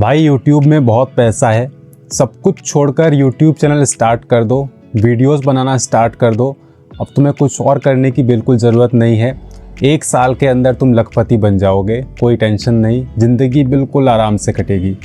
भाई यूट्यूब में बहुत पैसा है। सब कुछ छोड़कर यूट्यूब चैनल स्टार्ट कर दो, वीडियोस बनाना स्टार्ट कर दो। अब तुम्हें कुछ और करने की बिल्कुल ज़रूरत नहीं है। 1 साल के अंदर तुम लखपति बन जाओगे, कोई टेंशन नहीं, ज़िंदगी बिल्कुल आराम से कटेगी।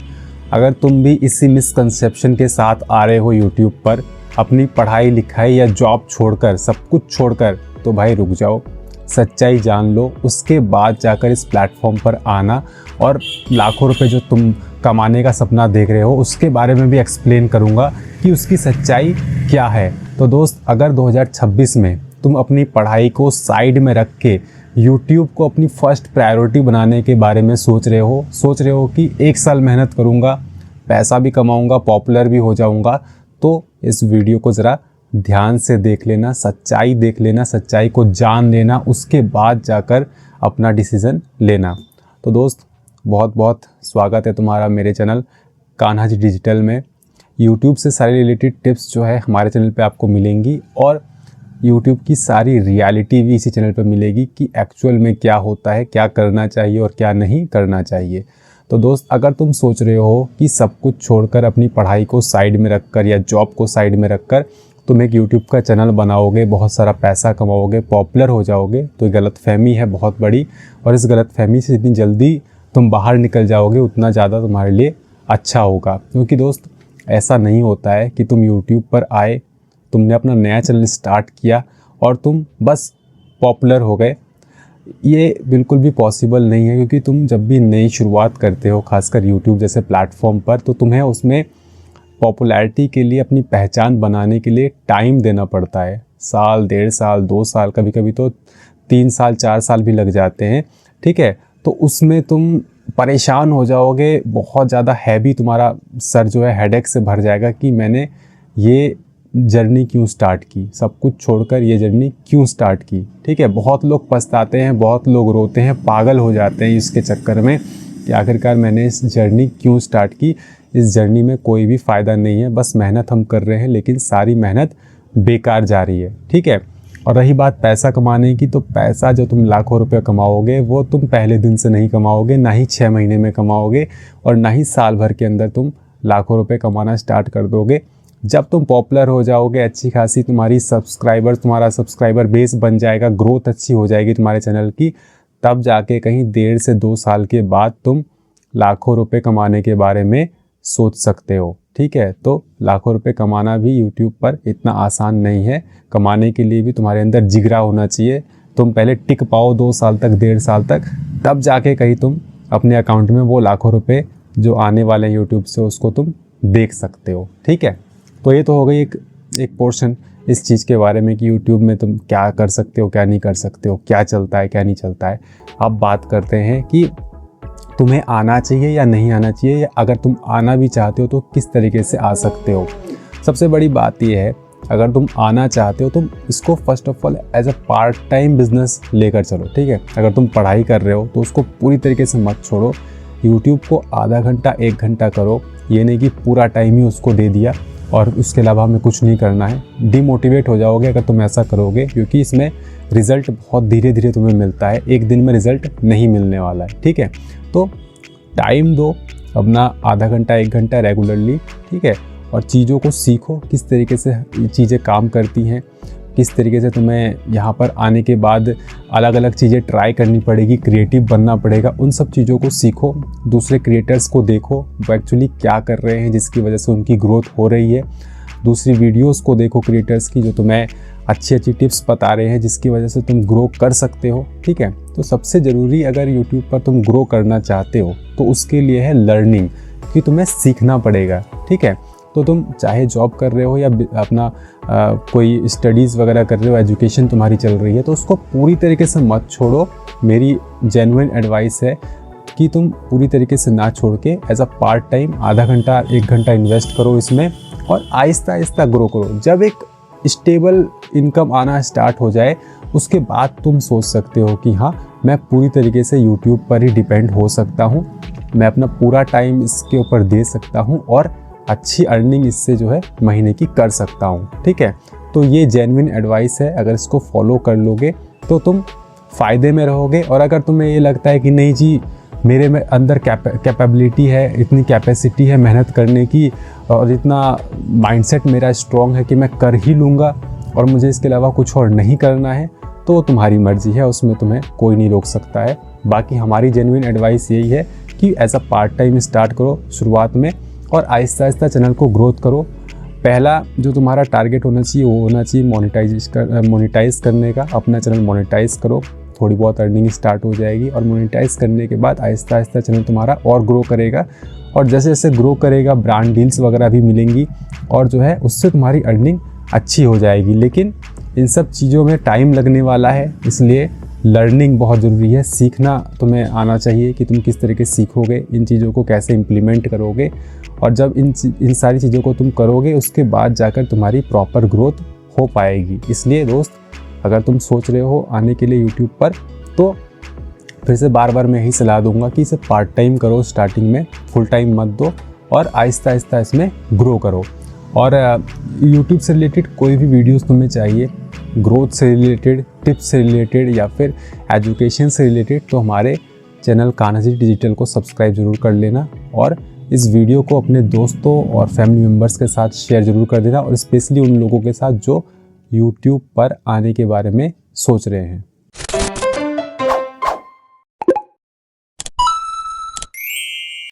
अगर तुम भी इसी मिसकंसेप्शन के साथ आ रहे हो यूट्यूब पर, अपनी पढ़ाई लिखाई या जॉब छोड़कर, सब कुछ छोड़कर, तो भाई रुक जाओ, सच्चाई जान लो, उसके बाद जाकर इस प्लेटफॉर्म पर आना और लाखों रुपए जो तुम कमाने का सपना देख रहे हो उसके बारे में भी एक्सप्लेन करूंगा कि उसकी सच्चाई क्या है। तो दोस्त, अगर 2026 में तुम अपनी पढ़ाई को साइड में रख के YouTube को अपनी फर्स्ट प्रायोरिटी बनाने के बारे में सोच रहे हो कि 1 साल मेहनत करूंगा, पैसा भी कमाऊंगा, पॉपुलर भी हो जाऊंगा, तो इस वीडियो को ज़रा ध्यान से देख लेना, सच्चाई देख लेना, सच्चाई को जान लेना, उसके बाद जाकर अपना डिसीज़न लेना। तो दोस्त, बहुत बहुत स्वागत है तुम्हारा मेरे चैनल कान्हा जी डिजिटल में। YouTube से सारी रिलेटेड टिप्स जो है हमारे चैनल पे आपको मिलेंगी और YouTube की सारी रियलिटी भी इसी चैनल पे मिलेगी कि एक्चुअल में क्या होता है, क्या करना चाहिए और क्या नहीं करना चाहिए। तो दोस्त, अगर तुम सोच रहे हो कि सब कुछ छोड़कर अपनी पढ़ाई को साइड में रखकर या जॉब को साइड में रखकर तुम एक YouTube का चैनल बनाओगे, बहुत सारा पैसा कमाओगे, पॉपुलर हो जाओगे, तो ये गलतफहमी है बहुत बड़ी। और इस गलतफहमी से जितनी जल्दी तुम बाहर निकल जाओगे उतना ज़्यादा तुम्हारे लिए अच्छा होगा। क्योंकि दोस्त, ऐसा नहीं होता है कि तुम YouTube पर आए, तुमने अपना नया चैनल स्टार्ट किया और तुम बस पॉपुलर हो गए। ये बिल्कुल भी पॉसिबल नहीं है, क्योंकि तुम जब भी नई शुरुआत करते हो, खासकर YouTube जैसे प्लेटफॉर्म पर, तो तुम्हें उसमें पॉपुलैरिटी के लिए, अपनी पहचान बनाने के लिए टाइम देना पड़ता है। साल, 1.5 साल, 2 साल, कभी कभी तो 3 साल, 4 साल भी लग जाते हैं। ठीक है, तो उसमें तुम परेशान हो जाओगे, बहुत ज़्यादा हैवी तुम्हारा सर जो है हेडेक से भर जाएगा कि मैंने ये जर्नी क्यों स्टार्ट की, सब कुछ छोड़कर ये जर्नी क्यों स्टार्ट की। ठीक है, बहुत लोग पछताते हैं, बहुत लोग रोते हैं, पागल हो जाते हैं इसके चक्कर में कि आखिरकार मैंने इस जर्नी क्यों स्टार्ट की। इस जर्नी में कोई भी फ़ायदा नहीं है, बस मेहनत हम कर रहे हैं, लेकिन सारी मेहनत बेकार जा रही है। ठीक है, और रही बात पैसा कमाने की, तो पैसा जो तुम लाखों रुपए कमाओगे वो तुम पहले दिन से नहीं कमाओगे, ना ही 6 महीने में कमाओगे और ना ही साल भर के अंदर तुम लाखों रुपए कमाना स्टार्ट कर दोगे। जब तुम पॉपुलर हो जाओगे, अच्छी खासी तुम्हारा सब्सक्राइबर बेस बन जाएगा, ग्रोथ अच्छी हो जाएगी तुम्हारे चैनल की, तब जाके कहीं 1.5 से 2 साल के बाद तुम लाखों रुपए कमाने के बारे में सोच सकते हो। ठीक है, तो लाखों रुपए कमाना भी YouTube पर इतना आसान नहीं है। कमाने के लिए भी तुम्हारे अंदर जिगरा होना चाहिए। तुम पहले टिक पाओ 2 साल तक, 1.5 साल तक, तब जाके कहीं तुम अपने अकाउंट में वो लाखों रुपए जो आने वाले हैं YouTube से, उसको तुम देख सकते हो। ठीक है, तो ये तो हो गई एक पोर्शन इस चीज़ के बारे में कि YouTube में तुम क्या कर सकते हो, क्या नहीं कर सकते हो, क्या चलता है, क्या नहीं चलता है। अब बात करते हैं कि तुम्हें आना चाहिए या नहीं आना चाहिए, या अगर तुम आना भी चाहते हो तो किस तरीके से आ सकते हो। सबसे बड़ी बात यह है, अगर तुम आना चाहते हो तुम इसको first of all as a part time business लेकर चलो। ठीक है, अगर तुम पढ़ाई कर रहे हो तो उसको पूरी तरीके से मत छोड़ो। YouTube को आधा घंटा, 1 घंटा करो, ये नहीं कि पूरा टाइम ही उसको दे दिया और उसके अलावा हमें कुछ नहीं करना है। डिमोटिवेट हो जाओगे अगर तुम ऐसा करोगे, क्योंकि इसमें रिज़ल्ट बहुत धीरे धीरे तुम्हें मिलता है, एक दिन में रिज़ल्ट नहीं मिलने वाला है। ठीक है, तो टाइम दो अपना, आधा घंटा, 1 घंटा रेगुलरली। ठीक है, और चीज़ों को सीखो, किस तरीके से चीज़ें काम करती हैं, किस तरीके से तुम्हें यहाँ पर आने के बाद अलग अलग चीज़ें ट्राई करनी पड़ेगी, क्रिएटिव बनना पड़ेगा। उन सब चीज़ों को सीखो, दूसरे क्रिएटर्स को देखो वो एक्चुअली क्या कर रहे हैं जिसकी वजह से उनकी ग्रोथ हो रही है। दूसरी वीडियोस को देखो क्रिएटर्स की, जो तुम्हें अच्छी अच्छी टिप्स बता रहे हैं जिसकी वजह से तुम ग्रो कर सकते हो। ठीक है, तो सबसे ज़रूरी, अगर YouTube पर तुम ग्रो करना चाहते हो तो उसके लिए है लर्निंग, कि तुम्हें सीखना पड़ेगा। ठीक है, तो तुम चाहे जॉब कर रहे हो या अपना कोई स्टडीज़ वगैरह कर रहे हो, एजुकेशन तुम्हारी चल रही है, तो उसको पूरी तरीके से मत छोड़ो। मेरी जेन्युइन एडवाइस है कि तुम पूरी तरीके से ना छोड़ के एज अ पार्ट टाइम आधा घंटा, 1 घंटा इन्वेस्ट करो इसमें और आहिस्ता आहिस्ता ग्रो करो। जब एक स्टेबल इनकम आना स्टार्ट हो जाए उसके बाद तुम सोच सकते हो कि हाँ, मैं पूरी तरीके से YouTube पर ही डिपेंड हो सकता हूँ, मैं अपना पूरा टाइम इसके ऊपर दे सकता हूँ और अच्छी अर्निंग इससे जो है महीने की कर सकता हूँ। ठीक है, तो ये जेन्युइन एडवाइस है, अगर इसको फॉलो कर लोगे तो तुम फ़ायदे में रहोगे। और अगर तुम्हें ये लगता है कि नहीं जी, मेरे में अंदर कैपेबिलिटी है, इतनी कैपेसिटी है मेहनत करने की, और इतना माइंडसेट मेरा स्ट्रॉन्ग है कि मैं कर ही लूँगा और मुझे इसके अलावा कुछ और नहीं करना है, तो तुम्हारी मर्ज़ी है, उसमें तुम्हें कोई नहीं रोक सकता है। बाकी हमारी जेन्युइन एडवाइस यही है कि as a part time start करो शुरुआत में, और आहिस्ता आहिस्ता चैनल को ग्रोथ करो। पहला जो तुम्हारा टारगेट होना चाहिए वो होना चाहिए मोनेटाइज करने का। अपना चैनल मोनेटाइज करो, थोड़ी बहुत अर्निंग स्टार्ट हो जाएगी, और मोनेटाइज करने के बाद आहिस्ता आहिस्ता चैनल तुम्हारा और ग्रो करेगा, और जैसे जैसे ग्रो करेगा ब्रांड डील्स वगैरह भी मिलेंगी, और जो है उससे तुम्हारी अर्निंग अच्छी हो जाएगी। लेकिन इन सब चीज़ों में टाइम लगने वाला है, इसलिए लर्निंग बहुत ज़रूरी है। सीखना तुम्हें आना चाहिए कि तुम किस तरीके से सीखोगे, इन चीज़ों को कैसे इम्प्लीमेंट करोगे, और जब इन सारी चीज़ों को तुम करोगे उसके बाद जाकर तुम्हारी प्रॉपर ग्रोथ हो पाएगी। इसलिए दोस्त, अगर तुम सोच रहे हो आने के लिए यूट्यूब पर, तो फिर से बार बार मैं यही सलाह दूंगा कि इसे पार्ट टाइम करो स्टार्टिंग में, फुल टाइम मत दो, और आहिस्ता आहिस्ता इसमें ग्रो करो। और यूट्यूब से रिलेटेड कोई भी वीडियोस तुम्हें चाहिए, ग्रोथ से रिलेटेड, टिप्स से रिलेटेड, या फिर एजुकेशन से रिलेटेड, तो हमारे चैनल कान्हा डिजिटल को सब्सक्राइब ज़रूर कर लेना, और इस वीडियो को अपने दोस्तों और फैमिली मेम्बर्स के साथ शेयर ज़रूर कर देना, और स्पेशली उन लोगों के साथ जो यूट्यूब पर आने के बारे में सोच रहे हैं।